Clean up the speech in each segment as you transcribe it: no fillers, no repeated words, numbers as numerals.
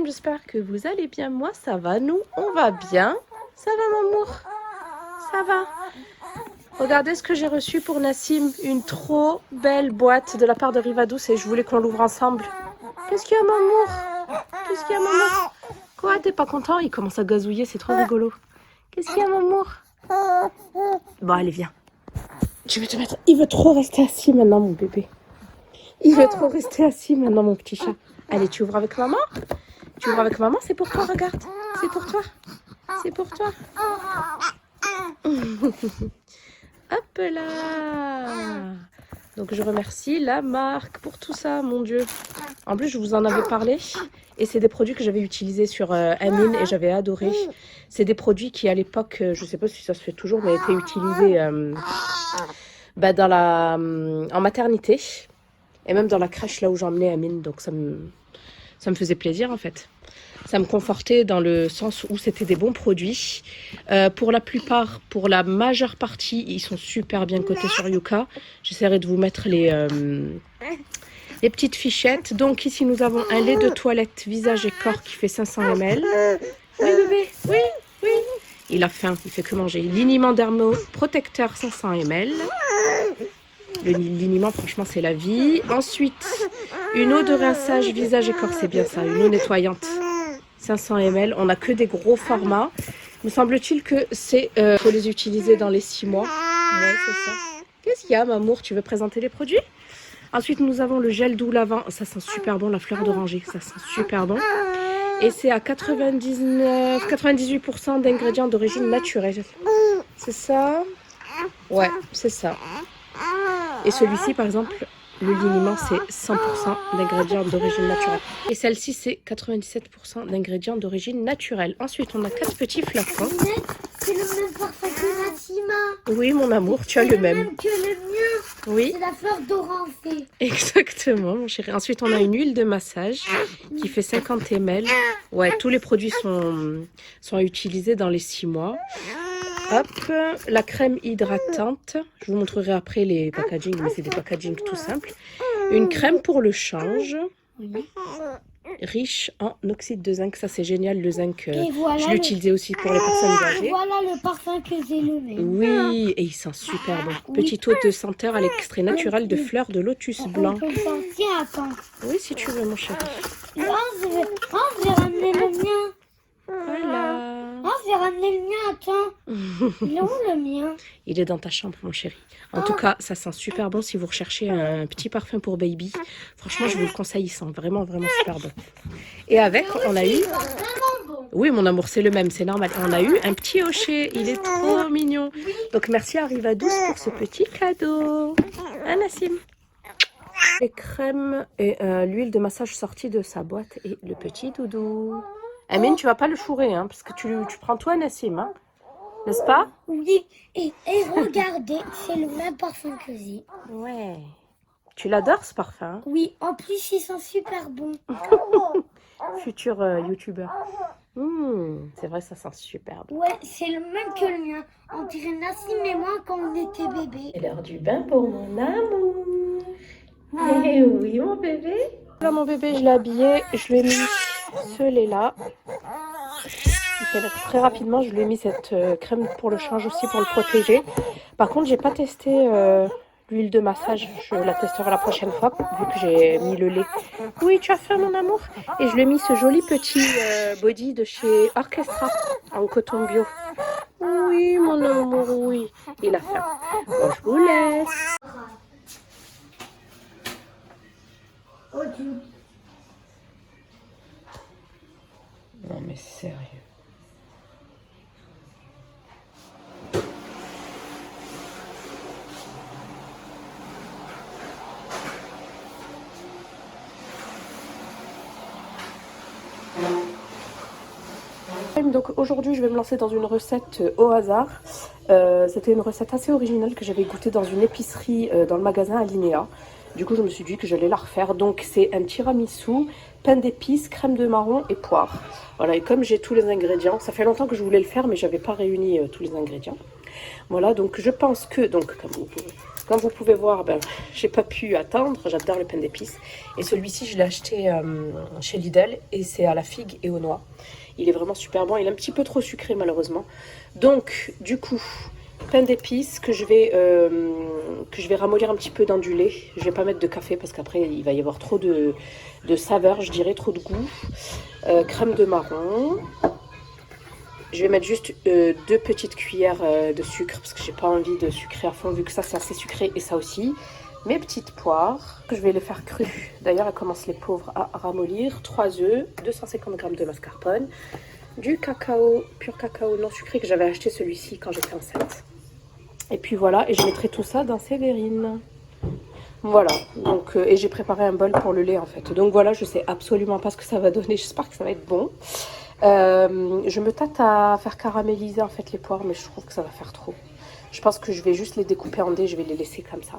monde, j'espère que vous allez bien. Moi, ça va, nous, on va bien. Ça va, mon amour? Ça va. Regardez ce que j'ai reçu pour Nassim. Une trop belle boîte de la part de Rivadouce et je voulais qu'on l'ouvre ensemble. Qu'est-ce qu'il y a, mon amour? Qu'est-ce qu'il y a, mon amour? Quoi, t'es pas content? Il commence à gazouiller, c'est trop rigolo. Qu'est-ce qu'il y a, mon amour? Bon, allez, viens. Je vais te mettre... Il veut trop rester assis maintenant, mon bébé. Il veut trop rester assis maintenant, mon petit chat. Allez, tu ouvres avec maman? Tu ouvres avec maman? C'est pour toi, regarde. C'est pour toi. C'est pour toi. Hop là. Donc, je remercie la marque pour tout ça, mon Dieu. En plus, je vous en avais parlé. Et c'est des produits que j'avais utilisés sur Amine et j'avais adoré. C'est des produits qui, à l'époque, je ne sais pas si ça se fait toujours, mais étaient utilisés dans en maternité. Et même dans la crèche, là où j'emmenais Amine. Donc, ça me faisait plaisir, en fait. Ça me confortait dans le sens où c'était des bons produits. Pour la plupart, pour la majeure partie, ils sont super bien cotés sur Yuka. J'essaierai de vous mettre les petites fichettes. Donc ici, nous avons un lait de toilette visage et corps qui fait 500 ml. Oui, bébé, oui, oui. Il a faim, il fait que manger. Liniment dermo protecteur 500 ml. Le liniment, franchement, c'est la vie. Ensuite, une eau de rinçage visage et corps, c'est bien ça. Une eau nettoyante. 500 ml, on n'a que des gros formats. Me semble-t-il que c'est faut les utiliser dans les 6 mois. Ouais, c'est ça. Qu'est-ce qu'il y a, mamour? Tu veux présenter les produits? Ensuite, nous avons le gel doux lavant. Ça sent super bon, la fleur d'oranger. Ça sent super bon. Et c'est à 98% d'ingrédients d'origine naturelle. C'est ça? Ouais, c'est ça. Et celui-ci, par exemple, le liniment, c'est 100% d'ingrédients d'origine naturelle. Et celle-ci, c'est 97% d'ingrédients d'origine naturelle. Ensuite, on a 4 petits flacons. C'est le même parfum que Nassima. Oui, mon amour, tu as le même. Même que le mien. Oui. C'est la fleur d'oranger. Exactement, mon chéri. Ensuite, on a une huile de massage qui fait 50 ml. Ouais, tous les produits sont utilisés dans les 6 mois. Hop, la crème hydratante. Je vous montrerai après les packaging, mais c'est des packaging tout simples. Une crème pour le change. Riche en oxyde de zinc. Ça, c'est génial, le zinc. Voilà je l'utilisais aussi pour les personnes âgées. Voilà le parfum que j'ai le même. Oui, et il sent super bon. Petite eau de senteur à l'extrait naturel de fleurs de lotus blanc. On peut sentir, attends. Oui, si tu veux, mon chéri. Là, je vais ramener le mien. Voilà. Oh, je vais ramener le mien, attends. Il est où le mien? Il est dans ta chambre, mon chéri. En tout cas, ça sent super bon si vous recherchez un petit parfum pour baby. Franchement, je vous le conseille, il sent vraiment, vraiment super bon. Et avec, on a eu... Oui, mon amour, c'est le même, c'est normal. On a eu un petit hocher, il est trop mignon. Donc, merci à Rivadouce pour ce petit cadeau. Hein, Nassim? Les crèmes et l'huile de massage sortie de sa boîte et le petit doudou. Amine, tu vas pas le chourer, hein, parce que tu prends toi, Nassim, hein, n'est-ce pas? Oui, et regardez, c'est le même parfum que j'ai. Ouais. Tu l'adores, ce parfum? Oui, en plus, il sent super bon. Futur youtubeur. C'est vrai, ça sent super bon. Ouais, c'est le même que le mien. On dirait Nassim et moi quand on était bébé. C'est l'heure du bain pour mon amour. Eh oui, mon bébé. Là, mon bébé, je l'ai habillé. Je lui ai mis ce lait-là. Très rapidement, je lui ai mis cette crème pour le change aussi pour le protéger. Par contre, j'ai pas testé l'huile de massage. Je la testerai la prochaine fois vu que j'ai mis le lait. Oui, tu as faim, mon amour. Et je lui ai mis ce joli petit body de chez Orchestra en coton bio. Oui, mon amour, oui. Il a faim. Bon, je vous laisse. Non, mais sérieux. Donc aujourd'hui je vais me lancer dans une recette au hasard. C'était une recette assez originale que j'avais goûtée dans une épicerie dans le magasin Alinea. Du coup je me suis dit que j'allais la refaire. Donc c'est un tiramisu, pain d'épices, crème de marron et poire. Voilà, et comme j'ai tous les ingrédients, ça fait longtemps que je voulais le faire mais j'avais pas réuni tous les ingrédients. Voilà, donc je pense que, donc comme vous pouvez Comme vous pouvez voir, ben, j'ai pas pu attendre. J'adore le pain d'épices. Et celui-ci, je l'ai acheté chez Lidl et c'est à la figue et aux noix. Il est vraiment super bon. Il est un petit peu trop sucré malheureusement. Donc, du coup, pain d'épices que je vais ramollir un petit peu dans du lait. Je vais pas mettre de café parce qu'après il va y avoir trop de saveur, je dirais, trop de goût. Crème de marron. Je vais mettre juste 2 petites cuillères de sucre parce que j'ai pas envie de sucrer à fond vu que ça c'est assez sucré et ça aussi. Mes petites poires, je vais les faire crues. D'ailleurs, elles commencent les pauvres à ramollir. 3 œufs, 250 g de mascarpone, du cacao, pur cacao non sucré que j'avais acheté celui-ci quand j'étais enceinte. Et puis voilà, et je mettrai tout ça dans ces verrines. Voilà, donc, et j'ai préparé un bol pour le lait en fait. Donc voilà, je sais absolument pas ce que ça va donner, j'espère que ça va être bon. Je me tâte à faire caraméliser en fait les poires, mais je trouve que ça va faire trop. Je pense que je vais juste les découper en dés, je vais les laisser comme ça.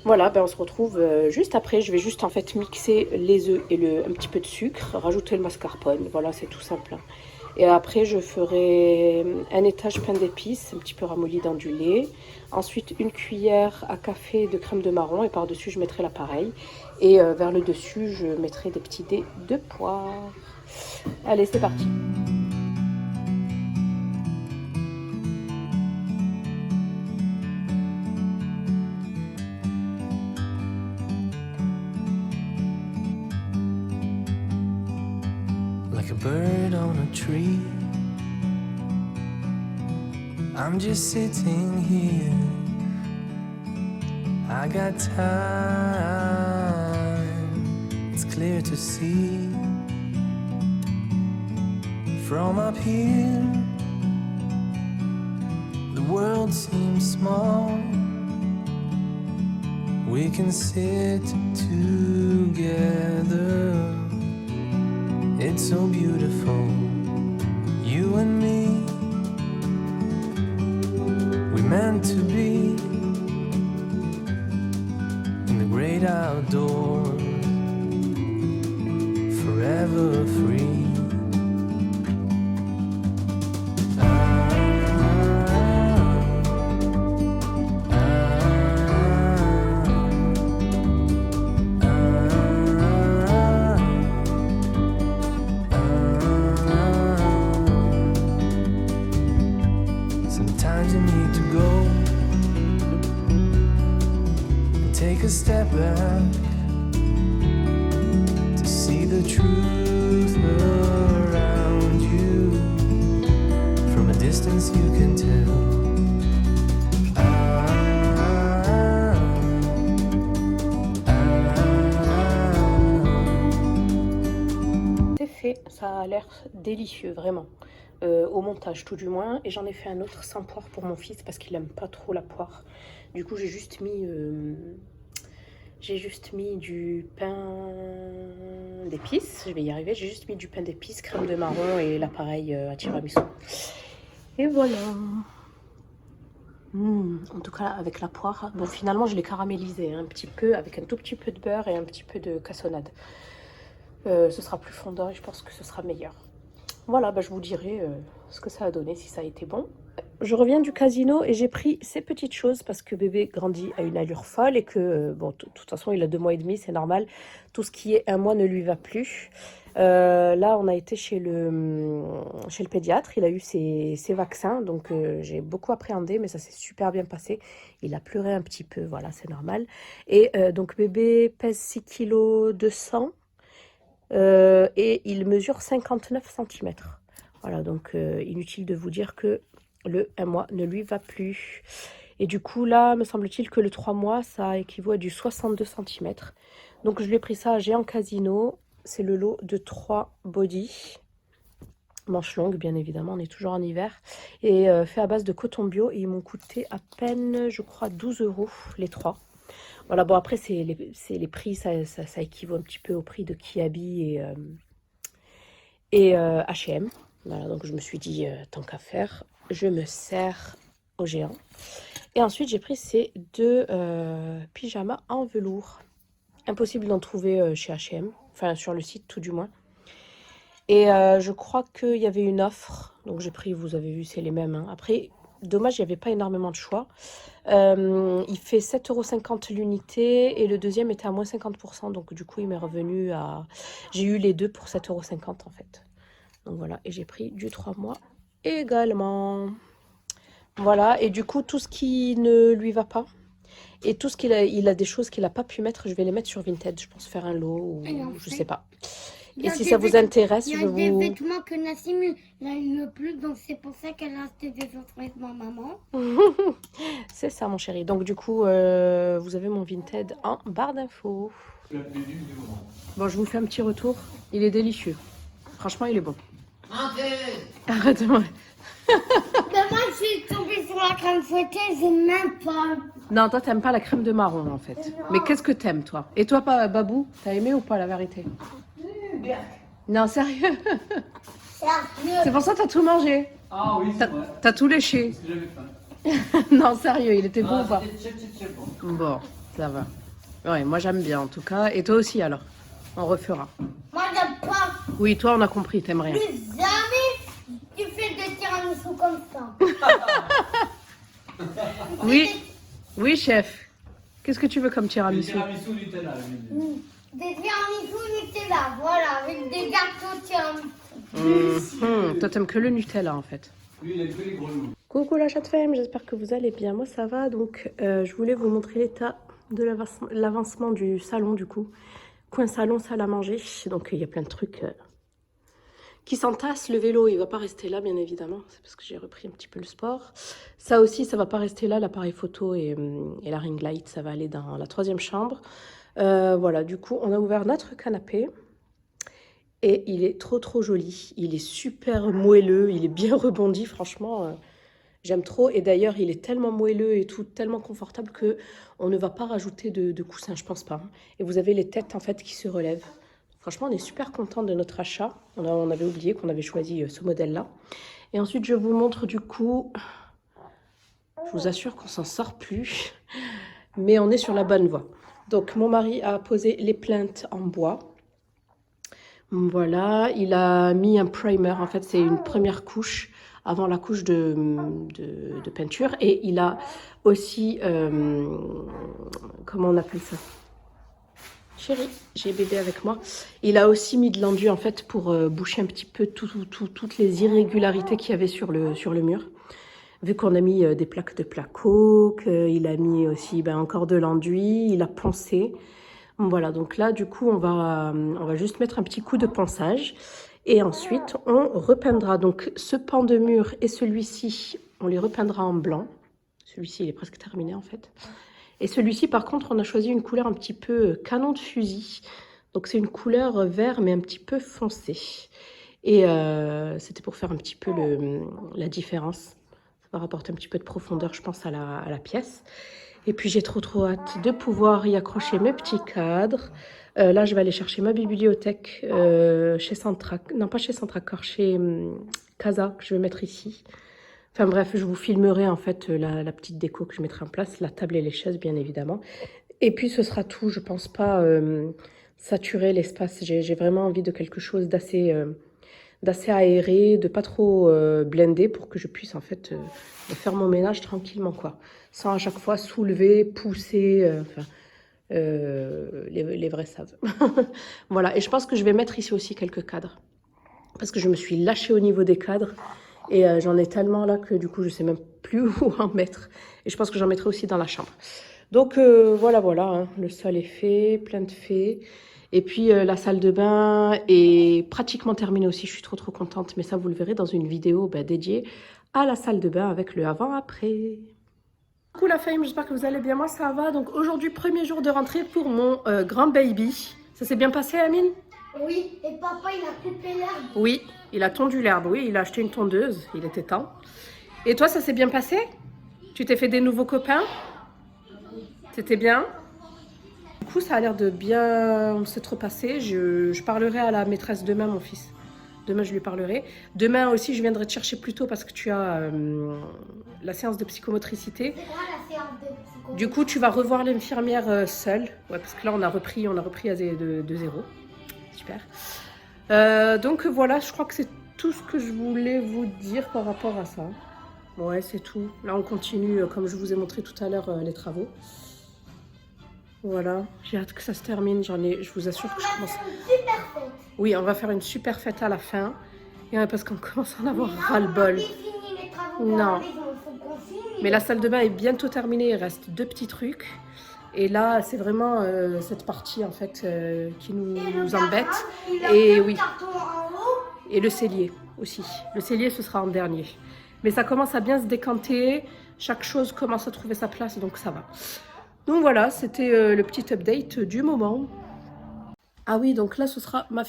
Voilà, ben on se retrouve juste après. Je vais juste en fait mixer les œufs et un petit peu de sucre, rajouter le mascarpone. Voilà, c'est tout simple. Et après, je ferai un étage pain d'épices, un petit peu ramolli dans du lait. Ensuite, une cuillère à café de crème de marron. Et par-dessus, je mettrai l'appareil. Et vers le dessus, je mettrai des petits dés de poire. Allez, c'est parti. Like a bird on a tree, I'm just sitting here. I got time, it's clear to see. From up here, the world seems small. We can sit together. It's so beautiful, you and me. We meant to be in the great outdoors, forever free. Sometimes you need to go and take a step back to see the truth around you. From a distance you can tell. C'est fait, ça a l'air délicieux, vraiment. Au montage tout du moins, et j'en ai fait un autre sans poire pour mon fils parce qu'il aime pas trop la poire. Du coup j'ai juste mis du pain d'épices, je vais y arriver, j'ai juste mis du pain d'épices, crème de marron et l'appareil à tiramisu. Et voilà. En tout cas avec la poire, bon finalement je l'ai caramélisé un petit peu avec un tout petit peu de beurre et un petit peu de cassonade. Ce sera plus fondant et je pense que ce sera meilleur. Voilà, bah, je vous dirai ce que ça a donné, si ça a été bon. Je reviens du casino et j'ai pris ces petites choses parce que bébé grandit à une allure folle et que, bon, de toute façon, il a 2 mois et demi, c'est normal. Tout ce qui est 1 mois ne lui va plus. Là, on a été chez le pédiatre, il a eu ses vaccins, donc j'ai beaucoup appréhendé, mais ça s'est super bien passé. Il a pleuré un petit peu, voilà, c'est normal. Et donc, bébé pèse 6 kg 200. Et il mesure 59 cm. Voilà, donc inutile de vous dire que le 1 mois ne lui va plus. Et du coup, là, me semble-t-il que le 3 mois, ça équivaut à du 62 cm. Donc, je lui ai pris ça à Géant Casino. C'est le lot de 3 body. Manches longues, bien évidemment, on est toujours en hiver. Et fait à base de coton bio. Et ils m'ont coûté à peine, je crois, 12 € les 3. Voilà, bon après c'est les prix, ça équivaut un petit peu au prix de Kiabi et H&M. Voilà, donc je me suis dit, tant qu'à faire, je me sers au Géant. Et ensuite j'ai pris ces 2 pyjamas en velours. Impossible d'en trouver chez H&M, enfin sur le site tout du moins. Et je crois qu'il y avait une offre, donc j'ai pris, vous avez vu, c'est les mêmes. Hein. Après, dommage, il n'y avait pas énormément de choix. Il fait 7,50 € l'unité et le deuxième était à moins 50%. Donc du coup, il m'est revenu à... J'ai eu les deux pour 7,50 € en fait. Donc voilà, et j'ai pris du 3 mois également. Voilà, et du coup, tout ce qui ne lui va pas, et tout ce il a des choses qu'il n'a pas pu mettre, je vais les mettre sur Vinted. Je pense faire un lot ou je sais pas. Et si ça vous intéresse, il y je a des vous... vêtements que Nassim il a eu le plus, donc c'est pour ça qu'elle a acheté des autres vêtements maman. C'est ça, mon chéri. Donc du coup, vous avez mon Vinted en barre d'infos. Bon, je vous fais un petit retour. Il est délicieux. Franchement, il est bon. Arrête-moi. Mais moi, je suis tombée sur la crème fouettée, j'ai même pas. Non, toi, t'aimes pas la crème de marron, en fait. Non. Mais qu'est-ce que t'aimes, toi? Et toi, Babou, t'as aimé ou pas, la vérité? Non, sérieux? C'est pour ça que t'as tout mangé. Ah oui, c'est vrai. T'as tout léché. Parce que j'avais faim. Non, sérieux, il était bon ou pas? C'est bon. Bon, ça va. Ouais, moi, j'aime bien, en tout cas. Et toi aussi, alors? On refera. Moi, j'aime pas. Oui, toi, on a compris, t'aimes rien. Plus jamais tu fais des tiramisu comme ça. Oui, oui, chef. Qu'est-ce que tu veux comme Le tiramisu? tiramisu Nutella. Des tiramisu Nutella, voilà, avec des gâteaux tiramisu. Toi, t'aimes que le Nutella, en fait. Lui, il a que les grenouilles. Coucou la chatte femme, j'espère que vous allez bien. Moi, ça va. Donc, je voulais vous montrer l'état de l'avancement du salon, du coup. Coin salon, salle à manger. Donc, il y a plein de trucs qui s'entassent. Le vélo, il va pas rester là, bien évidemment. C'est parce que j'ai repris un petit peu le sport. Ça aussi, ça va pas rester là. L'appareil photo et la ring light, ça va aller dans la 3e chambre. Voilà, du coup, on a ouvert notre canapé. Et il est trop joli. Il est super moelleux. Il est bien rebondi, franchement. J'aime trop. Et d'ailleurs, il est tellement moelleux et tout, tellement confortable que on ne va pas rajouter de coussins, je pense pas. Et vous avez les têtes, en fait, qui se relèvent. Franchement, on est super content de notre achat. On avait oublié qu'on avait choisi ce modèle-là. Et ensuite, je vous montre du coup... Je vous assure qu'on s'en sort plus. Mais on est sur la bonne voie. Donc, mon mari a posé les plinthes en bois. Voilà, il a mis un primer. En fait, c'est une première couche avant la couche de peinture. Et il a aussi... comment on appelle ça? Chérie, j'ai bébé avec moi. Il a aussi mis de l'enduit en fait pour boucher un petit peu toutes les irrégularités qu'il y avait sur le mur. Vu qu'on a mis des plaques de placo, qu'il a mis aussi encore de l'enduit, il a poncé. Voilà, donc là du coup on va juste mettre un petit coup de ponçage. Et ensuite on repeindra. Donc ce pan de mur et celui-ci, on les repeindra en blanc. Celui-ci il est presque terminé en fait. Et celui-ci, par contre, on a choisi une couleur un petit peu canon de fusil. Donc, c'est une couleur vert, mais un petit peu foncé. Et c'était pour faire un petit peu la différence. Ça va rapporter un petit peu de profondeur, je pense, à la pièce. Et puis, j'ai trop hâte de pouvoir y accrocher mes petits cadres. Là, je vais aller chercher ma bibliothèque chez non, pas chez Centracor, chez Casa, que je vais mettre ici. Enfin bref, je vous filmerai en fait la petite déco que je mettrai en place, la table et les chaises bien évidemment. Et puis ce sera tout, je pense pas saturer l'espace. J'ai vraiment envie de quelque chose d'assez aéré, de pas trop blindé pour que je puisse en fait faire mon ménage tranquillement quoi. Sans à chaque fois soulever, pousser, les vrais savent. Voilà, et je pense que je vais mettre ici aussi quelques cadres. Parce que je me suis lâchée au niveau des cadres. Et j'en ai tellement là que du coup je sais même plus où en mettre. Et je pense que j'en mettrai aussi dans la chambre. Donc voilà, hein. Le sol est fait, plein de faits. Et puis la salle de bain est pratiquement terminée aussi. Je suis trop contente. Mais ça vous le verrez dans une vidéo dédiée à la salle de bain avec le avant-après. Coucou la fame, j'espère que vous allez bien. Moi ça va. Donc aujourd'hui, premier jour de rentrée pour mon grand baby. Ça s'est bien passé Amine? Oui, et papa il a coupé l'herbe. Oui, il a tondu l'herbe, oui, il a acheté une tondeuse, il était temps. Et toi, ça s'est bien passé? Tu t'es fait des nouveaux copains? C'était bien? Du coup, ça a l'air de bien s'être passé. Je parlerai à la maîtresse demain, mon fils. Demain, je lui parlerai. Demain aussi, je viendrai te chercher plus tôt parce que tu as la séance de psychomotricité. C'est quoi la séance de psychomotricité? Du coup, tu vas revoir l'infirmière seule. Ouais, parce que là, on a repris de zéro. Super. Donc voilà, je crois que c'est tout ce que je voulais vous dire par rapport à ça. Ouais, c'est tout. Là, on continue, comme je vous ai montré tout à l'heure, les travaux. Voilà, j'ai hâte que ça se termine. Je vous assure que je commence. Super fête. Oui, on va faire une super fête à la fin. Et parce qu'on commence à en avoir Mais ras-le-bol. on a fini les travaux de Non. la maison, faut qu'on finisse. Mais la salle de bain est bientôt terminée. Il reste 2 petits trucs. Et là, c'est vraiment cette partie en fait qui nous embête. Et oui. Et le cellier aussi. Le cellier, ce sera en dernier. Mais ça commence à bien se décanter. Chaque chose commence à trouver sa place, donc ça va. Donc voilà, c'était le petit update du moment. Ah oui, donc là, ce sera ma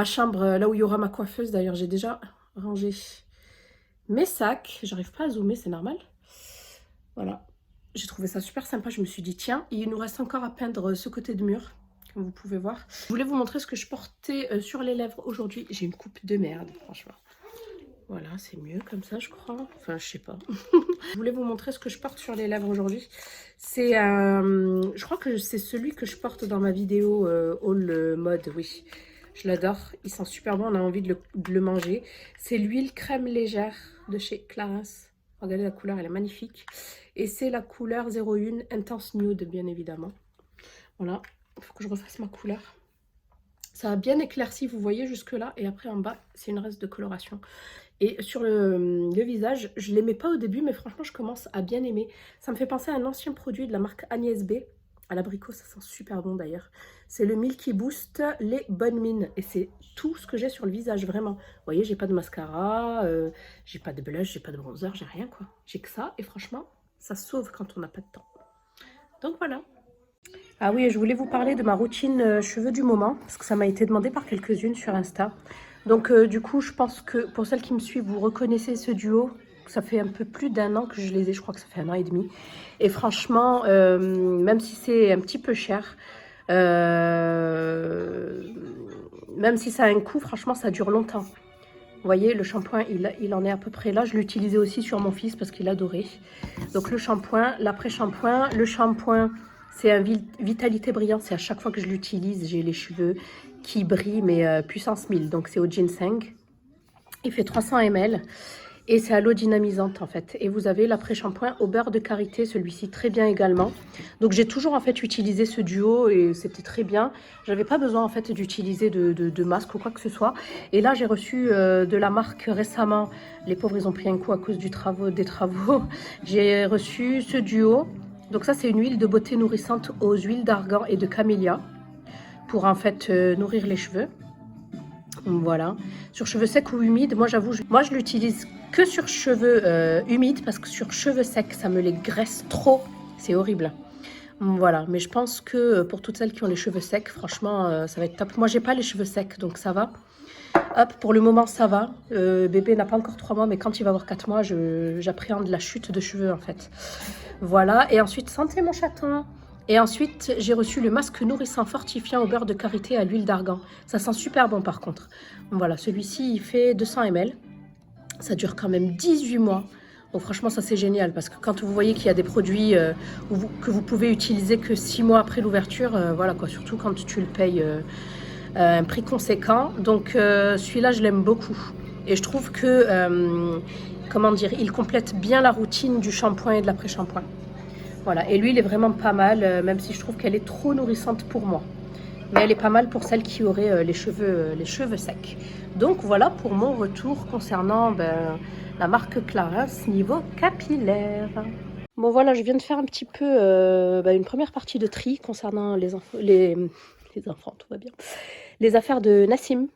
chambre, là où il y aura ma coiffeuse. D'ailleurs, j'ai déjà rangé mes sacs. J'arrive pas à zoomer, c'est normal. Voilà. J'ai trouvé ça super sympa. Je me suis dit, tiens, il nous reste encore à peindre ce côté de mur, comme vous pouvez voir. Je voulais vous montrer ce que je portais sur les lèvres aujourd'hui. J'ai une coupe de merde, franchement. Voilà, c'est mieux comme ça, je crois. Enfin, je sais pas. Je voulais vous montrer ce que je porte sur les lèvres aujourd'hui. C'est je crois que c'est celui que je porte dans ma vidéo haul mode, oui. Je l'adore. Il sent super bon, on a envie de le manger. C'est l'huile crème légère de chez Clarins. Regardez la couleur, elle est magnifique. Et c'est la couleur 01 Intense Nude, bien évidemment. Voilà, il faut que je refasse ma couleur. Ça a bien éclairci, vous voyez, jusque-là. Et après, en bas, c'est une reste de coloration. Et sur le visage, je ne l'aimais pas au début, mais franchement, je commence à bien aimer. Ça me fait penser à un ancien produit de la marque Agnès B. À l'abricot, ça sent super bon d'ailleurs. C'est le Milky Boost, les bonnes mines. Et c'est tout ce que j'ai sur le visage, vraiment. Vous voyez, j'ai pas de mascara, j'ai pas de blush, j'ai pas de bronzer, j'ai rien quoi. J'ai que ça et franchement, ça sauve quand on n'a pas de temps. Donc voilà. Ah oui, je voulais vous parler de ma routine cheveux du moment, parce que ça m'a été demandé par quelques-unes sur Insta. Donc du coup, je pense que pour celles qui me suivent, vous reconnaissez ce duo. Ça fait un peu plus d'1 an que je les ai, je crois que ça fait 1 an et demi. Et franchement, même si c'est un petit peu cher, même si ça a un coût, franchement, ça dure longtemps. Vous voyez, le shampoing, il en est à peu près là. Je l'utilisais aussi sur mon fils parce qu'il adorait. Donc le shampoing, l'après-shampoing. Le shampoing, c'est un Vitalité Brillant. C'est à chaque fois que je l'utilise, j'ai les cheveux qui brillent, mais puissance 1000. Donc c'est au ginseng. Il fait 300 ml. Et c'est à l'eau dynamisante en fait. Et vous avez l'après-shampoing au beurre de karité, celui-ci très bien également. Donc j'ai toujours en fait utilisé ce duo et c'était très bien. J'avais pas besoin en fait d'utiliser de masque ou quoi que ce soit. Et là j'ai reçu de la marque récemment, les pauvres ils ont pris un coup à cause des travaux. J'ai reçu ce duo. Donc ça c'est une huile de beauté nourrissante aux huiles d'argan et de camélia pour en fait nourrir les cheveux. Voilà, sur cheveux secs ou humides, moi j'avoue, je l'utilise que sur cheveux humides parce que sur cheveux secs, ça me les graisse trop, c'est horrible. Voilà, mais je pense que pour toutes celles qui ont les cheveux secs, franchement, ça va être top. Moi, j'ai pas les cheveux secs, donc ça va. Hop, pour le moment, ça va. Bébé n'a pas encore 3 mois, mais quand il va avoir 4 mois, j'appréhende la chute de cheveux en fait. Voilà, et ensuite, santé mon chaton. Et ensuite, j'ai reçu le masque nourrissant fortifiant au beurre de karité à l'huile d'argan. Ça sent super bon par contre. Voilà, celui-ci, il fait 200 ml. Ça dure quand même 18 mois. Donc franchement, ça c'est génial parce que quand vous voyez qu'il y a des produits que vous pouvez utiliser que 6 mois après l'ouverture, voilà quoi, surtout quand tu le payes un prix conséquent. Donc celui-là, je l'aime beaucoup. Et je trouve que, comment dire, il complète bien la routine du shampoing et de l'après-shampoing. Voilà, et l'huile est vraiment pas mal, même si je trouve qu'elle est trop nourrissante pour moi. Mais elle est pas mal pour celles qui auraient les cheveux secs. Donc voilà pour mon retour concernant la marque Clarins niveau capillaire. Bon voilà, je viens de faire un petit peu une première partie de tri concernant les enfants, tout va bien. Les affaires de Nassim.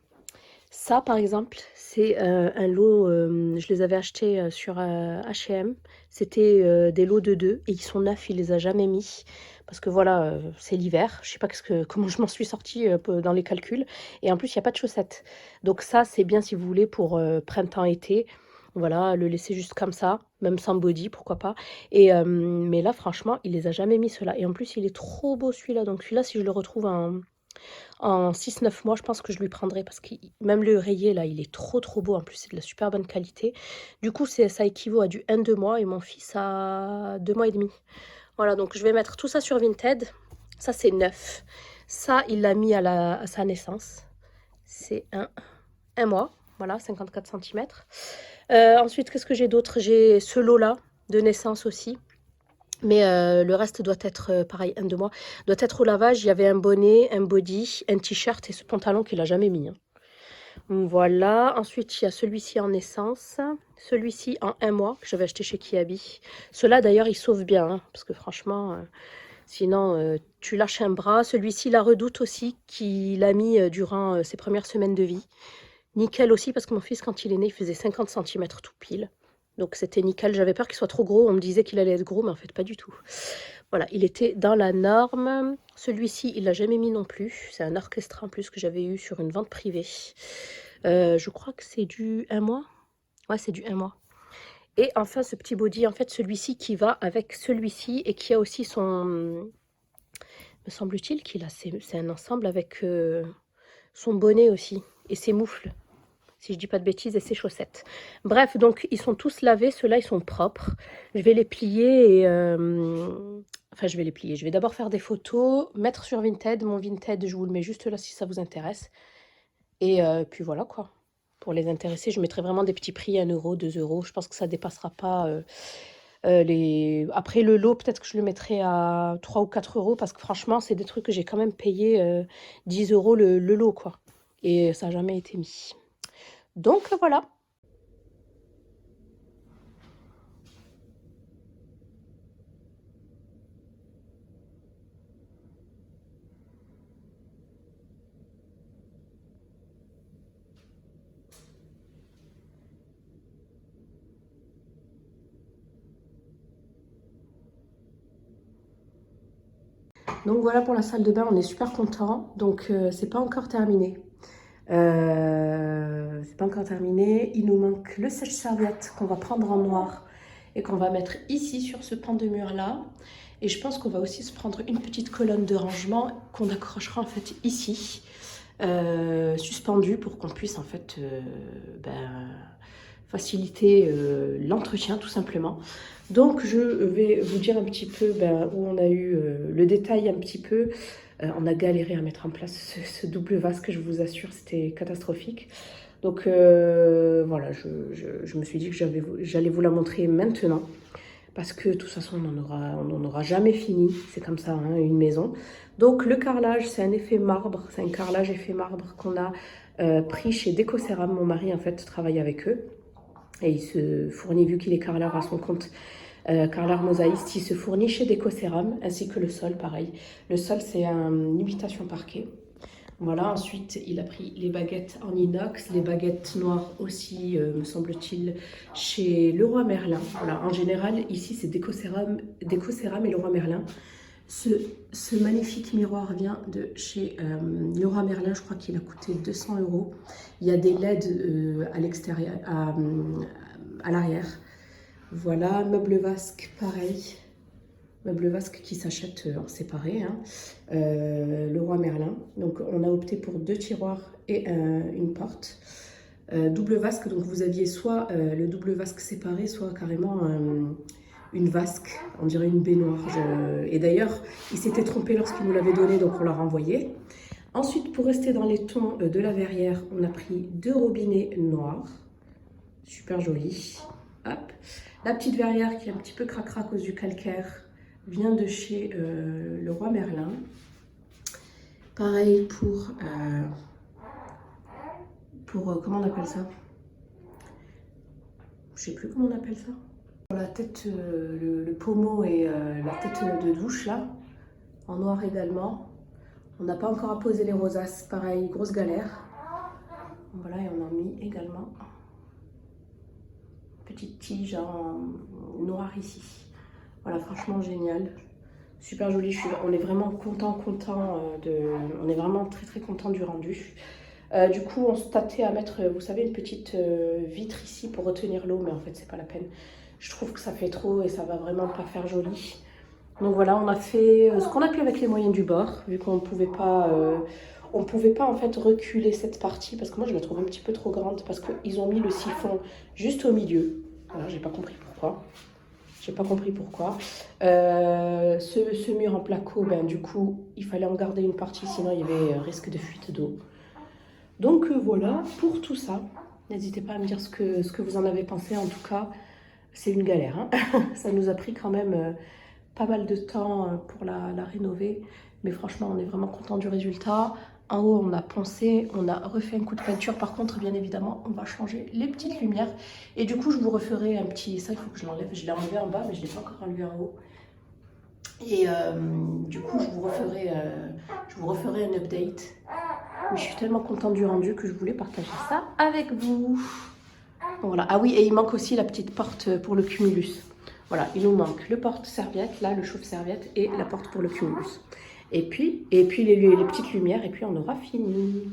Ça par exemple, c'est un lot, je les avais achetés sur H&M. C'était des lots de 2 et ils sont neufs, il les a jamais mis. Parce que voilà, c'est l'hiver, je sais pas comment je m'en suis sortie dans les calculs. Et en plus, il n'y a pas de chaussettes. Donc ça, c'est bien si vous voulez pour printemps-été. Voilà, le laisser juste comme ça, même sans body, pourquoi pas. Et mais là, franchement, il les a jamais mis ceux-là. Et en plus, il est trop beau celui-là. Donc celui-là, si je le retrouve en 6-9 mois, je pense que je lui prendrai parce que même le rayé là, il est trop beau. En plus, c'est de la super bonne qualité. Du coup, ça équivaut à du 1-2 mois et mon fils a 2 mois et demi. Voilà, donc je vais mettre tout ça sur Vinted. Ça, c'est neuf. Ça, il l'a mis à sa naissance. C'est un mois. Voilà, 54 cm. Ensuite, qu'est-ce que j'ai d'autre? J'ai ce lot-là de naissance aussi. Mais le reste doit être, pareil, un de moi, doit être au lavage. Il y avait un bonnet, un body, un t-shirt et ce pantalon qu'il a jamais mis, hein. Voilà. Ensuite, il y a celui-ci en naissance. Celui-ci en 1 mois que j'avais acheté chez Kiabi. Ceux-là, d'ailleurs, ils sauvent bien, hein, parce que franchement, sinon, tu lâches un bras. Celui-ci, la Redoute aussi, qu'il a mis durant ses premières semaines de vie. Nickel aussi, parce que mon fils, quand il est né, il faisait 50 cm tout pile. Donc c'était nickel. J'avais peur qu'il soit trop gros. On me disait qu'il allait être gros, mais en fait, pas du tout. Voilà, il était dans la norme. Celui-ci, il l'a jamais mis non plus. C'est un orchestre en plus que j'avais eu sur une vente privée. Je crois que c'est du 1 mois. Ouais, c'est du 1 mois. Et enfin, ce petit body, en fait, celui-ci qui va avec celui-ci et qui a aussi son... Me semble-t-il qu'il a... C'est un ensemble avec son bonnet aussi et ses moufles, si je dis pas de bêtises, et ses chaussettes. Bref, donc ils sont tous lavés, ceux-là ils sont propres. Je vais les plier et... Enfin, je vais les plier. Je vais d'abord faire des photos, mettre sur Vinted. Mon Vinted, je vous le mets juste là si ça vous intéresse. Et puis voilà quoi. Pour les intéresser, je mettrai vraiment des petits prix, 1 euro, 2 euros. Je pense que ça ne dépassera pas les... Après le lot, peut-être que je le mettrai à 3 ou 4 euros parce que franchement, c'est des trucs que j'ai quand même payé 10 euros le lot quoi. Et ça n'a jamais été mis. Donc voilà. Donc voilà pour la salle de bain, on est super content. Donc c'est pas encore terminé. C'est pas encore terminé. Il nous manque le sèche-serviette qu'on va prendre en noir et qu'on va mettre ici sur ce pan de mur là. Et je pense qu'on va aussi se prendre une petite colonne de rangement qu'on accrochera en fait ici, suspendue pour qu'on puisse en fait faciliter l'entretien tout simplement. Donc je vais vous dire un petit peu où on a eu le détail un petit peu. On a galéré à mettre en place ce double vase que je vous assure, c'était catastrophique. Donc voilà, je me suis dit que j'allais vous la montrer maintenant. Parce que de toute façon, on n'en aura jamais fini. C'est comme ça, hein, une maison. Donc le carrelage, c'est un effet marbre. C'est un carrelage effet marbre qu'on a pris chez Décoceram. Mon mari, en fait, travaille avec eux. Et il se fournit, vu qu'il est carreleur à son compte, carreleur mosaïste, il se fournit chez Décoceram, ainsi que le sol, pareil. Le sol, c'est une imitation parquet. Voilà, ensuite, il a pris les baguettes en inox, les baguettes noires aussi, me semble-t-il, chez Leroy Merlin. Voilà, en général, ici, c'est Décoceram et Leroy Merlin. Ce magnifique miroir vient de chez Leroy Merlin, je crois qu'il a coûté 200 euros. Il y a des LED à l'extérieur, à l'arrière. Voilà, meuble vasque, pareil. Meuble vasque qui s'achète en séparé, hein. Leroy Merlin. Donc on a opté pour 2 tiroirs et une porte. Double vasque, donc vous aviez soit le double vasque séparé, soit carrément une vasque, on dirait une baignoire. Et d'ailleurs, il s'était trompé lorsqu'il nous l'avait donné, donc on l'a renvoyé. Ensuite, pour rester dans les tons de la verrière, on a pris 2 robinets noirs. Super joli. Hop. La petite verrière qui est un petit peu cracra à cause du calcaire vient de chez Leroy Merlin. Pareil pour comment on appelle ça? Je sais plus comment on appelle ça. Pour la tête, le pommeau et la tête de douche là, en noir également. On n'a pas encore apposé les rosaces, pareil, grosse galère. Voilà, et on a mis également une petite tige en noir ici. Voilà, franchement génial, super joli. On est vraiment content on est vraiment très content du rendu. Du coup, on se tâtait à mettre, vous savez, une petite vitre ici pour retenir l'eau, mais en fait, c'est pas la peine. Je trouve que ça fait trop et ça va vraiment pas faire joli. Donc voilà, on a fait ce qu'on a pu avec les moyens du bord, vu qu'on pouvait pas en fait reculer cette partie parce que moi je la trouve un petit peu trop grande parce qu'ils ont mis le siphon juste au milieu. Voilà, j'ai pas compris pourquoi. Ce mur en placo, du coup, il fallait en garder une partie, sinon il y avait risque de fuite d'eau. Donc voilà pour tout ça. N'hésitez pas à me dire ce que vous en avez pensé. En tout cas, c'est une galère. Hein. Ça nous a pris quand même pas mal de temps pour la rénover. Mais franchement, on est vraiment content du résultat. En haut, on a poncé, on a refait un coup de peinture. Par contre, bien évidemment, on va changer les petites lumières. Et du coup, je vous referai un petit... Ça, il faut que je l'enlève. Je l'ai enlevé en bas, mais je ne l'ai pas encore enlevé en haut. Et du coup, je vous referai un update. Mais je suis tellement contente du rendu que je voulais partager ça avec vous. Voilà. Ah oui, et il manque aussi la petite porte pour le cumulus. Voilà, il nous manque le porte-serviette, là, le chauffe-serviette et la porte pour le cumulus. Et puis les petites lumières, et puis on aura fini.